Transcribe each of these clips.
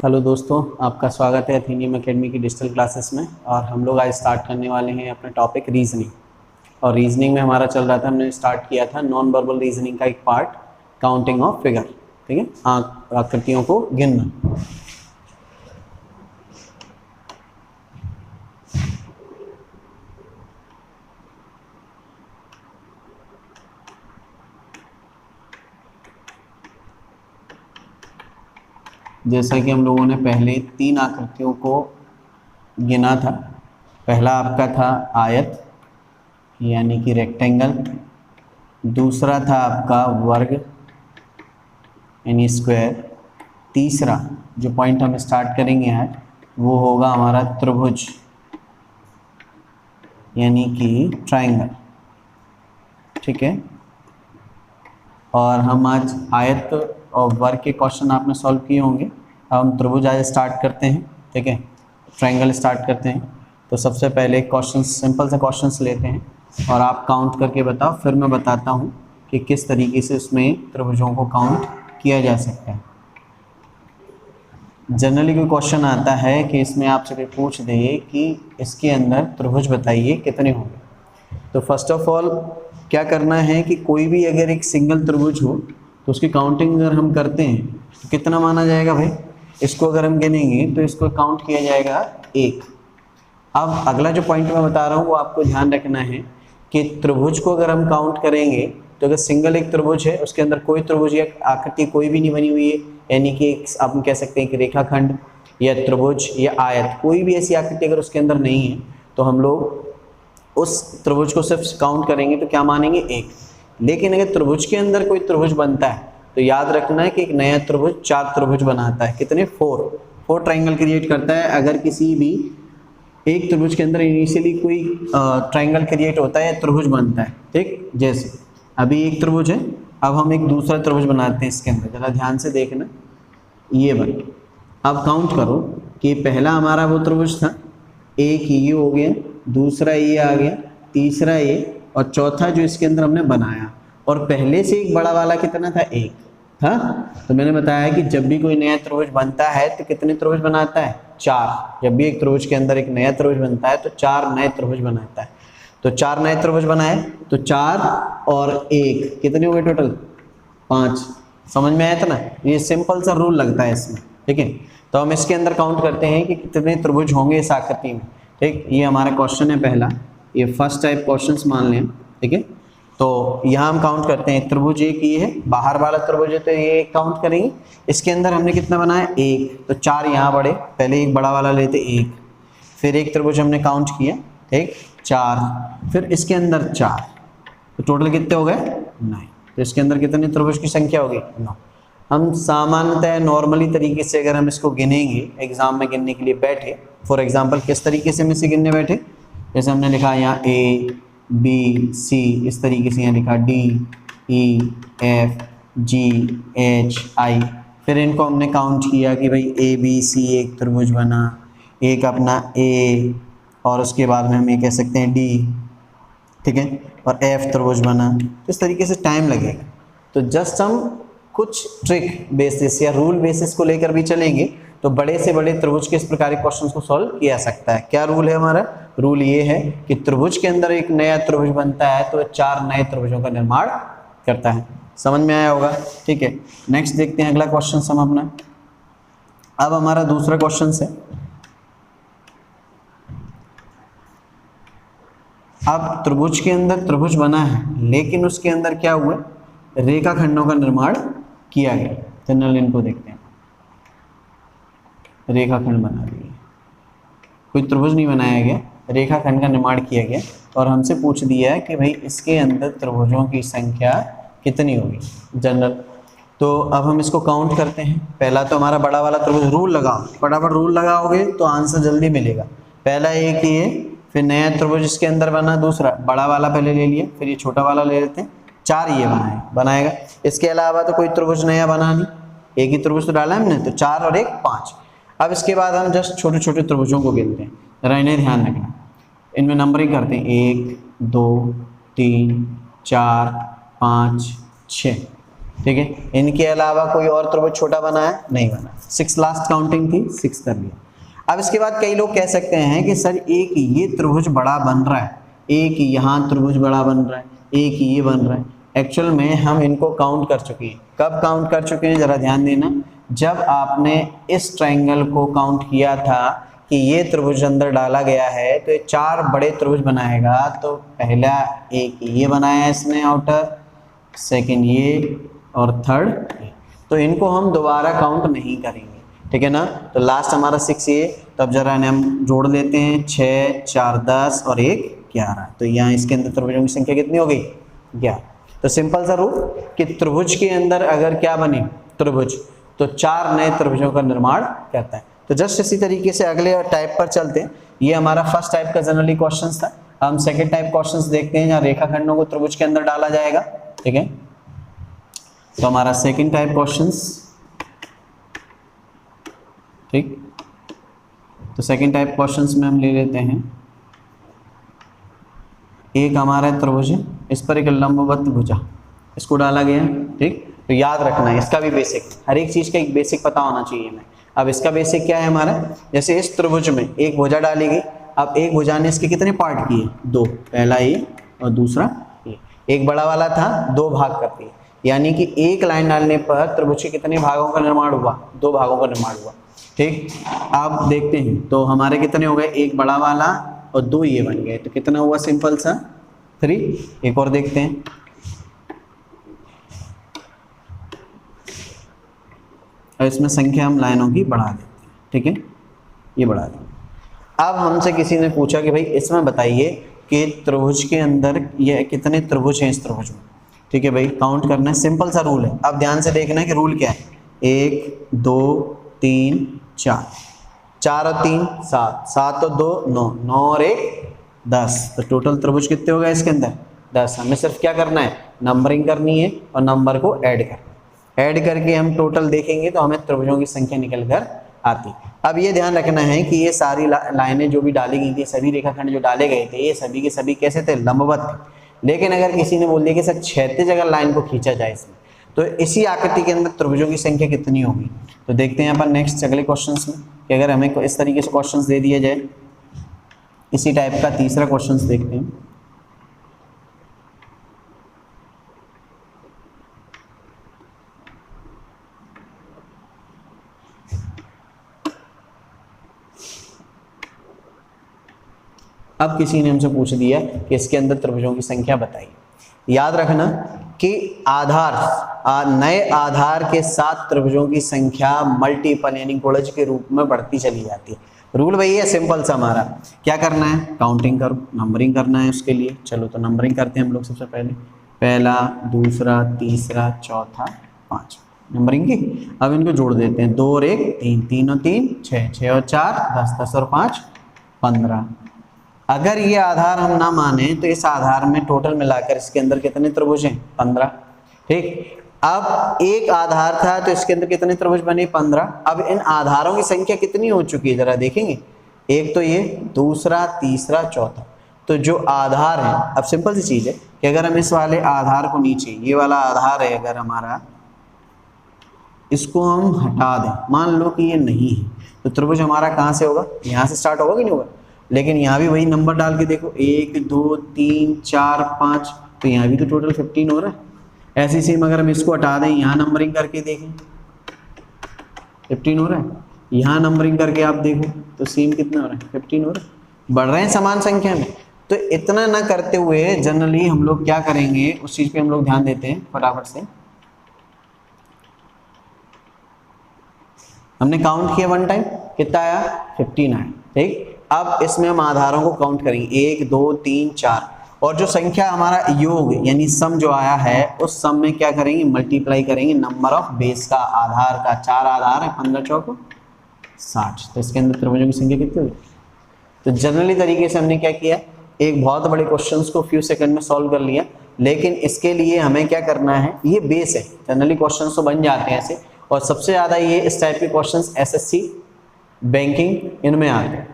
Hello दोस्तों, आपका स्वागत है एथेनियम एकेडमी की डिजिटल क्लासेस में। और हम लोग आज स्टार्ट करने वाले हैं अपना टॉपिक रीजनिंग। और रीजनिंग में हमारा चल रहा था, हमने स्टार्ट किया था नॉन वर्बल रीजनिंग का एक पार्ट, काउंटिंग ऑफ फिगर। ठीक है, आकृतियों को गिनना। जैसा कि हम लोगों ने पहले 3 आकृतियों को गिना था। पहला आपका था आयत यानी कि रेक्टेंगल, दूसरा था आपका वर्ग यानी स्क्वायर, तीसरा जो पॉइंट हम स्टार्ट करेंगे आज वो होगा हमारा त्रिभुज यानी कि ट्रायंगल। ठीक है, और हम आज आयत और वर्ग के क्वेश्चन आपने सॉल्व किए होंगे। अब हम त्रिभुज आज स्टार्ट करते हैं। ठीक है, ट्रायंगल स्टार्ट करते हैं। तो सबसे पहले क्वेश्चन, सिंपल से क्वेश्चंस लेते हैं और आप काउंट करके बताओ, फिर मैं बताता हूँ कि किस तरीके से उसमें त्रिभुजों को काउंट किया जा सकता है। जनरली कोई क्वेश्चन आता है कि इसमें आपसे कोई पूछ दे कि इसके अंदर त्रिभुज बताइए कितने होंगे। तो फर्स्ट ऑफ ऑल क्या करना है कि कोई भी अगर एक सिंगल त्रिभुज हो तो उसकी काउंटिंग अगर हम करते हैं तो कितना माना जाएगा भाई। इसको अगर हम गिनेंगे तो इसको काउंट किया जाएगा 1। अब अगला जो पॉइंट मैं बता रहा हूँ वो आपको ध्यान रखना है कि त्रिभुज को अगर हम काउंट करेंगे तो अगर सिंगल एक त्रिभुज है, उसके अंदर कोई त्रिभुज या आकृति कोई भी नहीं बनी हुई है, यानी कि आप कह सकते हैं कि रेखाखंड या त्रिभुज या आयत, कोई भी ऐसी आकृति अगर उसके अंदर नहीं है तो हम लोग उस त्रिभुज को सिर्फ काउंट करेंगे तो क्या मानेंगे 1। लेकिन अगर त्रिभुज के अंदर कोई त्रिभुज बनता है तो याद रखना है कि एक नया त्रिभुज 4 त्रिभुज बनाता है। कितने? 4 ट्रायंगल क्रिएट करता है। अगर किसी भी एक त्रिभुज के अंदर इनिशियली कोई ट्रायंगल क्रिएट होता है, त्रिभुज बनता है। ठीक, जैसे अभी एक त्रिभुज है, अब हम एक दूसरा त्रिभुज बनाते हैं इसके अंदर। जरा ध्यान से देखना, ये बन, अब काउंट करो कि पहला हमारा वो त्रिभुज था, एक ये हो गया, दूसरा ये आ गया, तीसरा ये, और चौथा जो इसके अंदर हमने बनाया। और पहले से एक बड़ा वाला कितना था? 1 था। तो मैंने बताया कि जब भी कोई नया त्रिभुज बनता है तो कितने त्रिभुज बनाता है? 4। जब भी एक त्रिभुज के अंदर एक नया त्रिभुज बनता है तो 4 नए त्रिभुज बनाता है। तो 4 नए त्रिभुज बनाए तो 4 और 1 कितने हो गए टोटल? 5। समझ में आया था ना? ये सिंपल सा रूल लगता है इसमें। ठीक है, तो हम इसके अंदर काउंट करते हैं कि कितने त्रिभुज होंगे इस आकृति में। ठीक, ये हमारा क्वेश्चन है पहला, ये फर्स्ट टाइप क्वेश्चंस मान लें। ठीक है, तो यहाँ हम काउंट करते हैं। त्रिभुज एक ये है, बाहर वाला त्रिभुज है तो ये काउंट करेंगे। इसके अंदर हमने कितना बनाया? 1, तो 4 यहाँ बड़े, पहले एक बड़ा वाला लेते 1, फिर एक त्रिभुज हमने काउंट किया, ठीक, 4, फिर इसके अंदर 4, तो टोटल कितने हो गए? 9। तो इसके अंदर कितने त्रिभुज की संख्या होगी? 9। हम सामान्यतः नॉर्मली तरीके से अगर हम इसको गिनेंगे, एग्जाम में गिनने के लिए बैठे, फॉर एग्जाम्पल किस तरीके से हम इसे गिनने बैठे, जैसे हमने लिखा यहाँ A B C, इस तरीके से यहाँ लिखा D E F G H I, फिर इनको हमने काउंट किया कि भाई A B C एक त्रिभुज बना, एक अपना A, और उसके बाद में हम ये कह सकते हैं D, ठीक है, और F त्रिभुज बना। तो इस तरीके से टाइम लगेगा। तो जस्ट हम कुछ ट्रिक बेसिस या रूल बेसिस को लेकर भी चलेंगे तो बड़े से बड़े त्रिभुज के इस प्रकार के क्वेश्चंस को सॉल्व किया जा सकता है। क्या रूल है हमारा? रूल ये है कि त्रिभुज के अंदर एक नया त्रिभुज बनता है तो 4 नए त्रिभुजों का निर्माण करता है। समझ में आया होगा? ठीक है, नेक्स्ट देखते हैं अगला क्वेश्चन हम अपना। अब हमारा दूसरा क्वेश्चन है, अब त्रिभुज के अंदर त्रिभुज बना है लेकिन उसके अंदर क्या हुआ? रेखाखंडों का निर्माण किया गया। जनरल इनको देखते हैं, रेखाखंड बना दिए, कोई त्रिभुज नहीं बनाया गया, रेखाखंड का निर्माण किया गया। और हमसे पूछ दिया है कि भाई इसके अंदर त्रिभुजों की संख्या कितनी होगी जनरल। तो अब हम इसको काउंट करते हैं। पहला तो हमारा बड़ा वाला त्रिभुज, रूल लगाओ, फटाफट रूल लगाओगे तो आंसर जल्दी मिलेगा। पहला एक ये, फिर नया त्रिभुज इसके अंदर बना, दूसरा बड़ा वाला पहले ले लिया, फिर ये छोटा वाला ले लेते हैं, 4 ये बनाएगा। इसके अलावा तो कोई त्रिभुज नया बना नहीं, एक ही त्रिभुज तो डाला है हमने, तो 4 और 1 5। अब इसके बाद हम जस्ट छोटे छोटे त्रिभुजों को गिनते हैं, जरा इन्हें ध्यान रखना। इनमें नंबरिंग करते हैं, 1 2 3 4 5 6। ठीक है। इनके अलावा कोई और त्रिभुज छोटा बना है? नहीं बना। 6 लास्ट काउंटिंग थी, 6 कर लिया। अब इसके बाद कई लोग कह सकते हैं कि सर एक ये त्रिभुज बड़ा बन रहा है, एक यहाँ त्रिभुज बड़ा बन रहा है, एक ये बन रहा है। एक्चुअल में हम इनको काउंट कर चुके हैं। कब काउंट कर चुके हैं जरा ध्यान देना, जब आपने इस ट्रायंगल को काउंट किया था कि ये त्रिभुज अंदर डाला गया है तो ये 4 बड़े त्रिभुज बनाएगा। तो पहला एक ये बनाया इसने आउटर, सेकंड ये और थर्ड ये। तो इनको हम दोबारा काउंट नहीं करेंगे, ठीक है ना। तो लास्ट हमारा 6 ये, तो अब जरा हम जोड़ लेते हैं, 6 4 10 और 1 11। तो यहाँ इसके अंदर त्रिभुजों की संख्या कितनी हो गई? 11। तो सिंपल सा रूल कि त्रिभुज के अंदर अगर क्या बने त्रिभुज, तो 4 नए त्रिभुजों का निर्माण करता है। तो जस्ट इसी तरीके से अगले टाइप पर चलते हैं। ये हमारा फर्स्ट टाइप का जनरली क्वेश्चंस था। हम सेकंड टाइप क्वेश्चंस देखते हैं जहाँ रेखाखंडों को त्रिभुज के अंदर डाला जाएगा, ठीक है। तो हमारा सेकंड टाइप क्वेश्चंस, ठीक। तो सेकंड टाइप क्वेश्चंस में हम ले लेते हैं, एक हमारा त्रिभुज है, इस पर एक लंबवत भुजा, इसको डाला गया, ठीक। तो याद रखना है इसका भी बेसिक, हर एक चीज का एक बेसिक पता होना चाहिए हमें। अब इसका बेसिक क्या है हमारा, जैसे इस त्रिभुज में एक भुजा डाली गई। अब एक भुजा ने इसके कितने पार्ट किए? 2, पहला ये और दूसरा ये। एक बड़ा वाला था, 2 भाग कर दिए, यानी कि एक लाइन डालने पर त्रिभुज के कितने भागों का निर्माण हुआ? 2 भागों का निर्माण हुआ, ठीक। अब देखते हैं तो हमारे कितने हो गए, एक बड़ा वाला और 2 ये बन गए, तो कितना हुआ? सिंपल सा 3। एक और देखते हैं, और इसमें संख्या हम लाइनों की बढ़ा देते हैं, ठीक है, ये बढ़ा दें। अब हमसे किसी ने पूछा कि भाई इसमें बताइए कि त्रिभुज के अंदर ये कितने त्रिभुज हैं इस त्रिभुज में, ठीक है भाई, काउंट करना है, सिंपल सा रूल है। अब ध्यान से देखना है कि रूल क्या है, 1 2 3 4, 4 और 3 7, 7 और 2 9, 9 और 1 10। तो टोटल त्रिभुज कितने हो गए इसके अंदर? 10। हमें सिर्फ क्या करना है, नंबरिंग करनी है और नंबर को ऐड करना है। ऐड करके हम टोटल देखेंगे तो हमें त्रिभुजों की संख्या निकल कर आती। अब ये ध्यान रखना है कि ये सारी लाइनें जो भी डाली गई थी, सभी रेखाखंड जो डाले गए थे, ये सभी के सभी कैसे थे? लंबवत थे। लेकिन अगर किसी ने बोल दिया कि सर क्षैतिज अगर लाइन को खींचा जाए इसमें, तो इसी आकृति के अंदर त्रिभुजों की संख्या कितनी होगी? तो देखते हैं अपन नेक्स्ट अगले क्वेश्चंस में कि अगर हमें इस तरीके से क्वेश्चंस दे दिया जाए, इसी टाइप का तीसरा क्वेश्चंस देखते हैं। अब किसी ने हमसे पूछ दिया कि इसके अंदर त्रिभुजों की संख्या बताइए। याद रखना कि नए आधार के साथ त्रिभुजों की संख्या मल्टीपल यानी गुणज के रूप में बढ़ती चली जाती है। रूल वही है, सिंपल सा हमारा, क्या करना है, काउंटिंग करो, नंबरिंग करना है उसके लिए। चलो तो नंबरिंग करते हैं हम लोग सबसे पहले, पहला, दूसरा, तीसरा, चौथा, 5 नंबरिंग की। अब इनको जोड़ देते हैं, 2 और 1 3, 3 और 3 6, 6 और 4 10, 10 और 5 15। अगर ये आधार हम ना माने तो इस आधार में टोटल मिलाकर इसके अंदर कितने त्रिभुज हैं? 15, ठीक। अब एक आधार था तो इसके अंदर कितने त्रिभुज बने? 15। अब इन आधारों की संख्या कितनी हो चुकी है जरा देखेंगे, एक तो ये, दूसरा, तीसरा, चौथा। तो जो आधार है, अब सिंपल सी चीज है कि अगर हम इस वाले आधार को नीचे, ये वाला आधार है अगर हमारा, इसको हम हटा दें, मान लो कि ये नहीं है, तो त्रिभुज हमारा कहाँ से होगा? यहाँ से स्टार्ट होगा कि नहीं होगा? लेकिन यहाँ भी वही नंबर डाल के देखो, 1 2 3 4 5, तो यहाँ भी तो टोटल 15 हो रहा है। ऐसे सेम अगर हम इसको हटा दें, यहाँ नंबरिंग करके देखें 15 हो रहा है, यहाँ नंबरिंग करके आप देखो तो सेम कितना हो रहा है? 15 हो रहा है। बढ़ रहे हैं समान संख्या में। तो इतना ना करते हुए जनरली हम लोग क्या करेंगे, उस चीज पे हम लोग ध्यान देते हैं फटाफट से। हमने काउंट किया वन टाइम, कितना आया? 15 आया, ठीक। अब इसमें हम आधारों को काउंट करेंगे, 1 2 3 4, और जो संख्या हमारा योग यानी सम जो आया है, उस सम में क्या करेंगे? मल्टीप्लाई करेंगे नंबर ऑफ बेस का, आधार का। 4 आधार है, 15 चौको 60। तो इसके अंदर त्रिभुजों की संख्या कितनी होगी? तो जनरली तरीके से हमने क्या किया, एक बहुत बड़े क्वेश्चंस को फ्यू सेकंड में सॉल्व कर लिया। लेकिन इसके लिए हमें क्या करना है, ये बेस है, जनरली क्वेश्चंस तो बन जाते हैं ऐसे, और सबसे ज़्यादा ये इस टाइप के क्वेश्चंस एसएससी, बैंकिंग, इनमें आते हैं।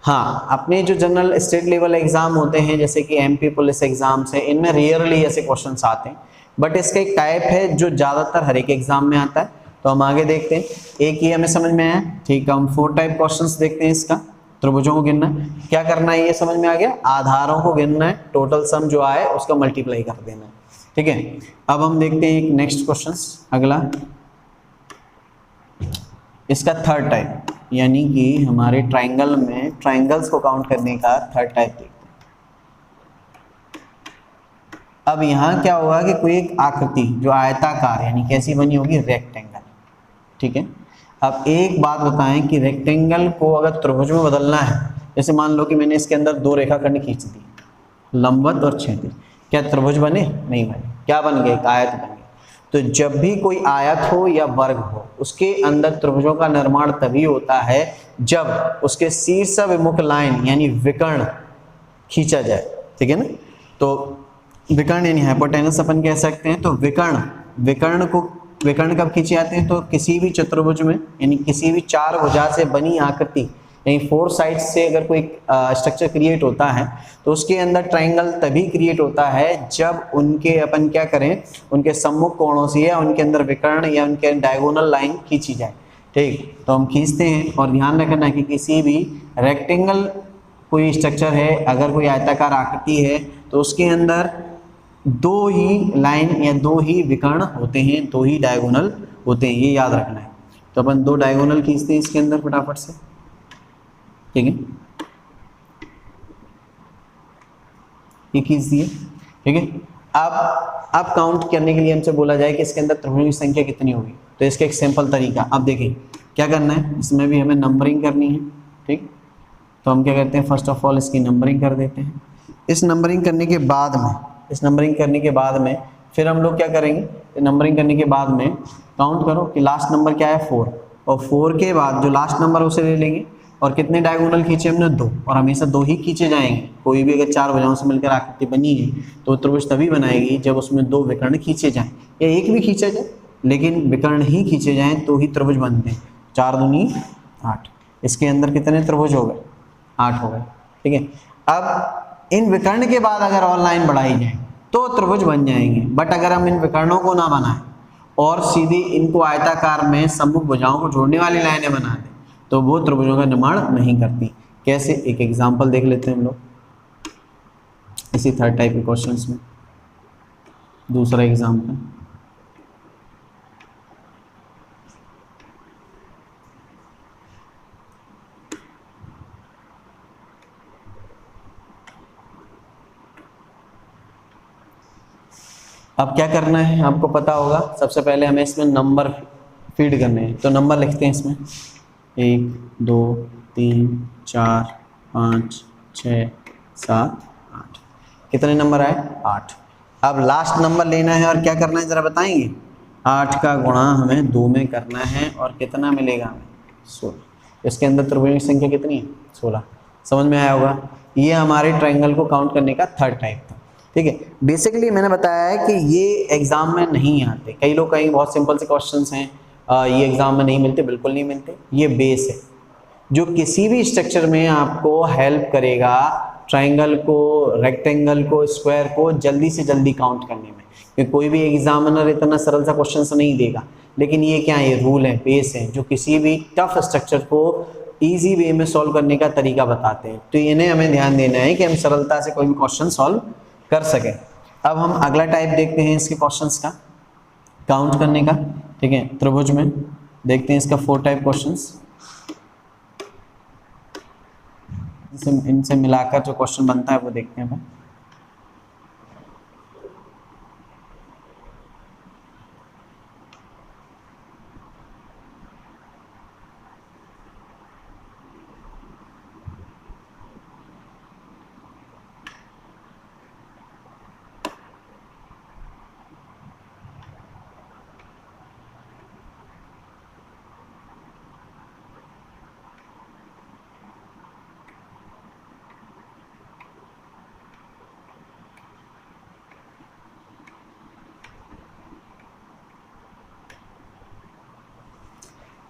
हाँ, अपने जो जनरल स्टेट लेवल एग्जाम होते हैं जैसे कि एमपी पुलिस एग्जाम्स है, इनमें रेयरली ऐसे क्वेश्चंस आते हैं। बट इसका एक टाइप है जो ज्यादातर हर एक एग्जाम में आता है। तो हम आगे देखते हैं, एक ये हमें समझ में आया, ठीक है। हम 4 टाइप क्वेश्चंस देखते हैं इसका। त्रिभुजों को गिनना है, क्या करना है ये समझ में आ गया, आधारों को गिनना है, टोटल सम जो आए उसका मल्टीप्लाई कर देना है, ठीक है। अब हम देखते हैं एक नेक्स्ट क्वेश्चन, अगला इसका थर्ड टाइप, यानी कि हमारे ट्राइंगल में ट्राइंगल्स को काउंट करने का थर्ड टाइप देखते हैं। अब यहाँ क्या होगा कि कोई एक आकृति जो आयताकार यानी कैसी बनी होगी, रेक्टेंगल, ठीक है। अब एक बात बताएं कि रेक्टेंगल को अगर त्रिभुज में बदलना है, जैसे मान लो कि मैंने इसके अंदर 2 रेखाखंड खींच दी, लंबवत और क्षैतिज, क्या त्रिभुज बने? नहीं बने। क्या बन गए? एक आयत बन गए। तो जब भी कोई आयत हो या वर्ग हो, उसके अंदर त्रिभुजों का निर्माण तभी होता है जब उसके शीर्ष विमुख लाइन यानी विकर्ण खींचा जाए, ठीक है ना। तो विकर्ण यानी हाइपोटेनस अपन कह सकते हैं। तो विकर्ण कब खींचे जाते हैं? तो किसी भी चतुर्भुज में यानी किसी भी 4 भुजा से बनी आकृति यानी 4 साइड्स से अगर कोई स्ट्रक्चर क्रिएट होता है तो उसके अंदर ट्राइंगल तभी क्रिएट होता है जब उनके अपन क्या करें, उनके सम्मुख कोणों से या उनके अंदर विकर्ण या उनके डायगोनल लाइन खींची जाए, ठीक। तो हम खींचते हैं और ध्यान रखना कि किसी भी रेक्टेंगल कोई स्ट्रक्चर है, अगर कोई आयताकार आकृति है तो उसके अंदर 2 ही लाइन या 2 ही विकर्ण होते हैं, 2 ही डायगोनल होते हैं, ये याद रखना है। तो अपन 2 डायगोनल खींचते हैं इसके अंदर फटाफट से, ठीक है, ये खींच दिए, ठीक है। अब काउंट करने के लिए हमसे बोला जाए कि इसके अंदर त्रिभुजों की संख्या कितनी होगी, तो इसका एक सिंपल तरीका, अब देखिए क्या करना है, इसमें भी हमें नंबरिंग करनी है, ठीक। तो हम क्या करते हैं, फर्स्ट ऑफ ऑल इसकी नंबरिंग कर देते हैं। इस नंबरिंग करने के बाद में फिर हम लोग क्या करेंगे, नंबरिंग करने के बाद में काउंट करो कि लास्ट नंबर क्या है 4, और 4 के बाद जो लास्ट नंबर उसे ले लेंगे, और कितने डायगोनल खींचे हमने 2, और हमेशा 2 ही खींचे जाएंगे। कोई भी अगर 4 भुजाओं से मिलकर आकृति बनी है तो त्रिभुज तभी बनाएगी जब उसमें 2 विकर्ण खींचे जाएं, या एक भी खींचा जाए लेकिन विकर्ण ही खींचे जाएं तो ही त्रिभुज बनते हैं। 4 दूनी 8, इसके अंदर कितने त्रिभुज हो गए? 8 हो गए, ठीक है। अब इन विकर्ण के बाद अगर और लाइन बढ़ाई जाए तो त्रिभुज बन जाएंगे, बट अगर हम इन विकर्णों को ना बनाएं और सीधी इनको आयताकार में सम्मुख भुजाओं को जोड़ने वाली लाइनें बना दें तो वो त्रिभुजों का निर्माण नहीं करती। कैसे? एक एग्जांपल देख लेते हैं हम लोग इसी थर्ड टाइप के क्वेश्चंस में। दूसरा एग्जांपल, अब क्या करना है आपको पता होगा, सबसे पहले हमें इसमें नंबर फीड करने हैं। तो नंबर लिखते हैं इसमें 1 2 3 4 5 6 7 8, कितने नंबर आए? 8। अब लास्ट नंबर लेना है और क्या करना है ज़रा बताएंगे? 8 का गुणा हमें 2 में करना है और कितना मिलेगा हमें? 16। इसके अंदर त्रिभुजों की संख्या कितनी है? 16। समझ में आया होगा। ये हमारे ट्रायंगल को काउंट करने का थर्ड टाइप था, ठीक है। बेसिकली मैंने बताया है कि ये एग्जाम में नहीं आते, कई लोग कहीं बहुत सिंपल से क्वेश्चंस हैं ये एग्जाम में नहीं मिलते, बिल्कुल नहीं मिलते। ये बेस है जो किसी भी स्ट्रक्चर में आपको हेल्प करेगा ट्रायंगल को, रेक्टेंगल को, स्क्वायर को जल्दी से जल्दी काउंट करने में, क्योंकि कोई भी एग्जामिनर इतना सरल सा क्वेश्चन नहीं देगा। लेकिन ये क्या है, ये रूल है, बेस है जो किसी भी टफ स्ट्रक्चर को ईजी वे में सॉल्व करने का तरीका बताते हैं। तो इन्हें हमें ध्यान देना है कि हम सरलता से कोई भी क्वेश्चन सॉल्व कर सकें। अब हम अगला टाइप देखते हैं इसके क्वेश्चंस का काउंट करने का, ठीक है। त्रिभुज में देखते हैं इसका 4 टाइप क्वेश्चंस, इनसे मिलाकर जो क्वेश्चन बनता है वो देखते हैं अपन।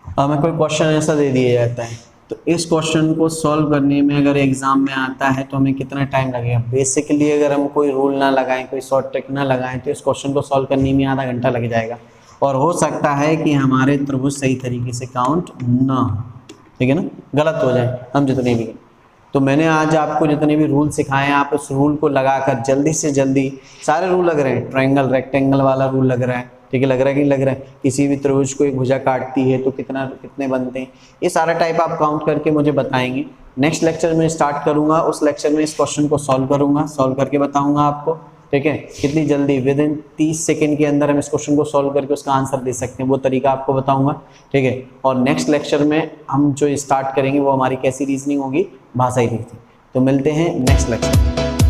हमें कोई क्वेश्चन ऐसा दे दिया जाता है, तो इस क्वेश्चन को सॉल्व करने में अगर एग्जाम में आता है तो हमें कितना टाइम लगेगा। बेसिकली अगर हम कोई रूल ना लगाएं, कोई शॉर्ट ट्रिक ना लगाएं, तो इस क्वेश्चन को सॉल्व करने में आधा घंटा लग जाएगा और हो सकता है कि हमारे त्रिभुज सही तरीके से काउंट ना हो, ठीक है ना, गलत हो जाए हम जितने भी। तो मैंने आज आपको जितने भी रूल सिखाए हैं, आप उस रूल को लगाकर जल्दी से जल्दी, सारे रूल लग रहे हैं, ट्रायंगल रेक्टेंगल वाला रूल लग रहा है, ठीक है, लग रहा है कि लग रहा है, किसी भी त्रिभुज को एक भुजा काटती है तो कितने बनते हैं, ये सारा टाइप आप काउंट करके मुझे बताएंगे। नेक्स्ट लेक्चर में स्टार्ट करूंगा, उस लेक्चर में इस क्वेश्चन को सॉल्व करूंगा, सॉल्व करके बताऊंगा आपको, ठीक है, कितनी जल्दी विद इन 30 सेकेंड के अंदर हम इस क्वेश्चन को सॉल्व करके उसका आंसर दे सकते हैं, वो तरीका आपको बताऊंगा, ठीक है। और नेक्स्ट लेक्चर में हम जो स्टार्ट करेंगे वो हमारी कैसी रीजनिंग होगी, भाषाई रीजनिंग। तो मिलते हैं नेक्स्ट लेक्चर।